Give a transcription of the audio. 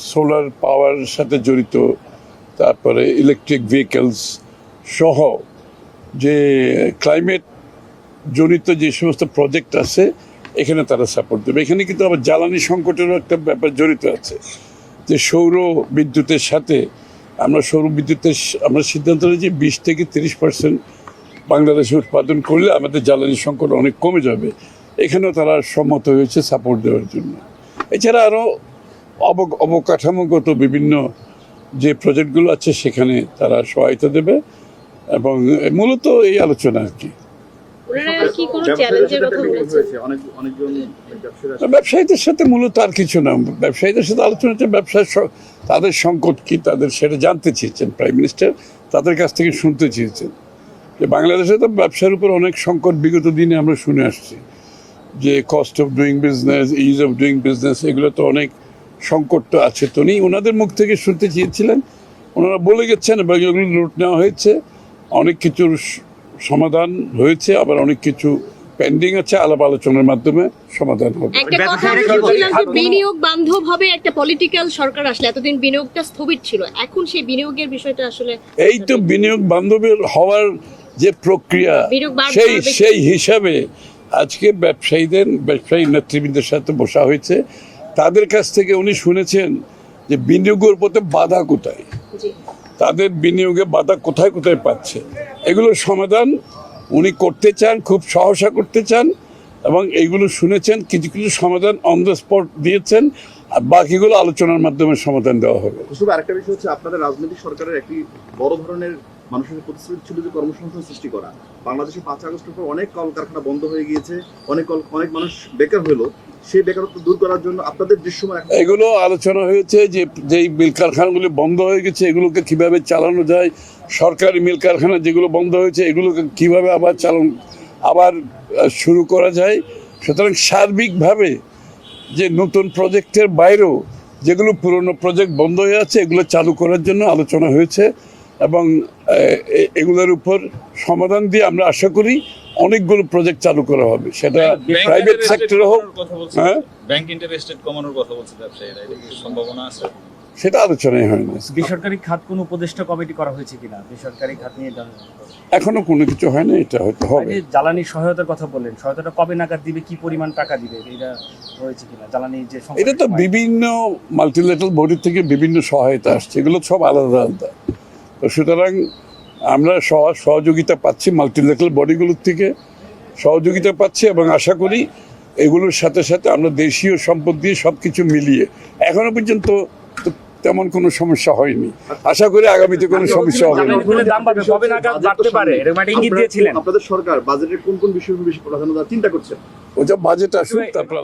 Solar power সাথে জড়িত, তারপরে ইলেকট্রিক ভেহিকেলস সহ যে ক্লাইমেট জনিত যে সমস্ত প্রজেক্ট আছে এখানে তারা সাপোর্ট দেবে। এখানে কিন্তু আবার জ্বালানি সংকটেরও একটা ব্যাপার জড়িত আছে, যে সৌর বিদ্যুতের সাথে আমরা আমরা সিদ্ধান্ত নিয়েছি 20 থেকে 30% বাংলাদেশে উৎপাদন করলে আমাদের জ্বালানি সংকট অনেক কমে যাবে। এখানেও তারা সম্মত হয়েছে সাপোর্ট দেওয়ার জন্য। এছাড়া আরও অবকাঠামোগত বিভিন্ন যে প্রজেক্টগুলো আছে সেখানে তারা সহায়তা দেবে, এবং মূলত এই আলোচনা আর কি। ব্যবসায়ীদের সাথে মূলত আর কিছু না, ব্যবসায়ীদের সাথে আলোচনা হচ্ছে ব্যবসায় তাদের সংকট কি তাদের সেটা জানতে চেয়েছেন প্রাইম মিনিস্টার, তাদের কাছ থেকে শুনতে চেয়েছেন যে বাংলাদেশে তো ব্যবসার উপর অনেক সংকট বিগত দিনে আমরা শুনে আসছি, যে cost of doing business, is of doing business, এগুলো তো অনেক সংকট তো আছে। তো উনি ওনাদের মুখ থেকে শুনতে চেয়েছিলেন, ওনারা বলে গেছেন এবং এগুলো নোট নেওয়া হয়েছে। অনেক কিছুর সমাধান হয়েছে, আবার অনেক কিছু পেন্ডিং আছে, আলাপ আলোচনার মাধ্যমে সমাধান হবে। একটা কথা বলছিলাম যে বিনিয়োগ বান্ধব হবে একটা পলিটিক্যাল সরকার আসলে, এতদিন বিনিয়োগটা স্থবির ছিল, এখন সেই বিনিয়োগের বিষয়টা আসলে এই তো বিনিয়োগ বান্ধবের হওয়ার যে প্রক্রিয়া, সেই হিসাবে আজকে ব্যবসায়ী নেতৃবৃন্দের সাথে বসা হয়েছে। তাদের কাছ থেকে উনি শুনেছেন যে বিনিয়োগের পথে বাধা কোথায়, তাদের বিনিয়োগে বাধা কোথায় কোথায় পাচ্ছে, এগুলোর সমাধান উনি করতে চান, খুব সাহসা করতে চান, এবং এইগুলো শুনেছেন। কিছু কিছু সমাধান অন দ্য স্পট দিয়েছেন, আর বাকিগুলো আলোচনার মাধ্যমে সমাধান দেওয়া হবে। আরেকটা বিষয় হচ্ছে, আপনাদের রাজনৈতিক সরকারের একটি বড় ধরনের মানুষের প্রতিশ্রুতি ছিল যে কর্মসংস্থান সৃষ্টি করা। বাংলাদেশে 5 আগস্টের পর অনেক কলকারখানা বন্ধ হয়ে গিয়েছে, অনেক মানুষ বেকার হলো। সেই বেকারত্ব দূর করার জন্য আপনাদের দৃশ্যমান এগুলো আলোচনা হয়েছে, যে যেই মিল কারখানাগুলি বন্ধ হয়ে গেছে এগুলোকে কিভাবে চালানো যায়, সরকারি মিল কারখানা যেগুলো বন্ধ হয়েছে এগুলোকে কিভাবে আবার শুরু করা যায়। সুতরাং সার্বিকভাবে যে নতুন প্রজেক্টের বাইরেও যেগুলো পুরনো প্রজেক্ট বন্ধ হয়ে আছে এগুলো চালু করার জন্য আলোচনা হয়েছে, এবং এগুলোর উপর সমাধান দিয়ে আমরা আশা করি অনেকগুলো প্রজেক্ট চালু করা হবে, সেটা প্রাইভেট সেক্টরে হোক। হ্যাঁ, ব্যাংক ইন্টারেস্টেড কমানোর কথা বলছে ব্যবসায়ীরা, এটা কি সম্ভাবনা আছে? সেটা আলোচনাই হয় না। বেসরকারি খাত কোন উপদেষ্টা কমিটি করা হয়েছে কিনা বেসরকারি খাত নিয়ে? এখনো কোনো কিছু হয় না, এটা হয়তো হবে। জ্বালানি সহায়তার কথা বললেন, সহায়তাটা কবে নাগাদ দিবে, কি পরিমাণ টাকা দিবে, এটা হয়েছে কিনা? জ্বালানি যে এটা তো বিভিন্ন মাল্টিল্যাটারাল বডি থেকে বিভিন্ন সহায়তা আসছে, এগুলো সব আলাদা আলাদা। তো সুতরাং আমরা সহযোগিতা পাচ্ছি মাল্টিল্যাটারাল বডিগুলোর থেকে, সহযোগিতা পাচ্ছি, এবং আশা করি এগুলোর সাথে সাথে আমরা দেশীয় সম্পদ দিয়ে সব কিছু মিলিয়ে এখনো পর্যন্ত তেমন কোনো সমস্যা হয়নি। আশা করি আগামীতে কোনো সমস্যা হবে না। আপনাদের সরকার বাজেটের কোন কোন বিষয়ে বেশি প্রাধান্য চিন্তা করছেন? ওটা বাজেট আসুক তারপর